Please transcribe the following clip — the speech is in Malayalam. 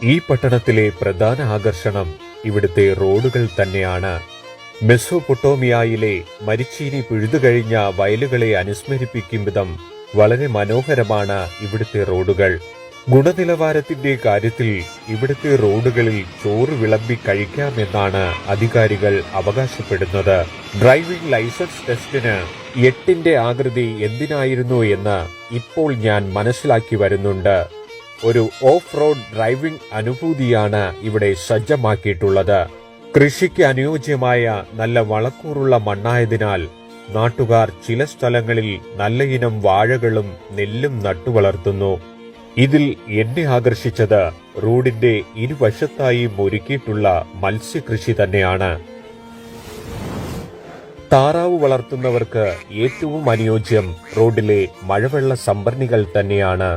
ഈ പട്ടണത്തിലെ പ്രധാന ആകർഷണം ഇവിടുത്തെ റോഡുകൾ തന്നെയാണ്. മെസോപ്പൊട്ടോമിയയിലെ മരിച്ചീനി പിഴുതുകഴിഞ്ഞ വയലുകളെ അനുസ്മരിപ്പിക്കും വിധം വളരെ മനോഹരമാണ് ഇവിടുത്തെ റോഡുകൾ. ഗുണനിലവാരത്തിന്റെ കാര്യത്തിൽ ഇവിടുത്തെ റോഡുകളിൽ ചോറ് വിളമ്പി കഴിക്കാമെന്നാണ് അധികാരികൾ അവകാശപ്പെടുന്നത്. ഡ്രൈവിംഗ് ലൈസൻസ് ടെസ്റ്റിന് 8ന്റെ ആകൃതി എന്തിനായിരുന്നു എന്ന് ഇപ്പോൾ ഞാൻ മനസ്സിലാക്കി വരുന്നുണ്ട്. ഒരു ഓഫ് റോഡ് ഡ്രൈവിംഗ് അനുഭൂതിയാണ് ഇവിടെ സജ്ജമാക്കിയിട്ടുള്ളത്. കൃഷിക്ക് അനുയോജ്യമായ നല്ല വളക്കൂറുള്ള മണ്ണായതിനാൽ നാട്ടുകാർ ചില സ്ഥലങ്ങളിൽ നല്ല ഇനം വാഴകളും നെല്ലും നട്ടുവളർത്തുന്നു. ഇതിൽ എന്നെ ആകർഷിച്ചത് റോഡിന്റെ ഇരുവശത്തായി ഒരുക്കിയിട്ടുള്ള മത്സ്യകൃഷി തന്നെയാണ്. താറാവ് വളർത്തുന്നവർക്ക് ഏറ്റവും അനുയോജ്യം റോഡിലെ മഴവെള്ള സംഭരണികൾ തന്നെയാണ്.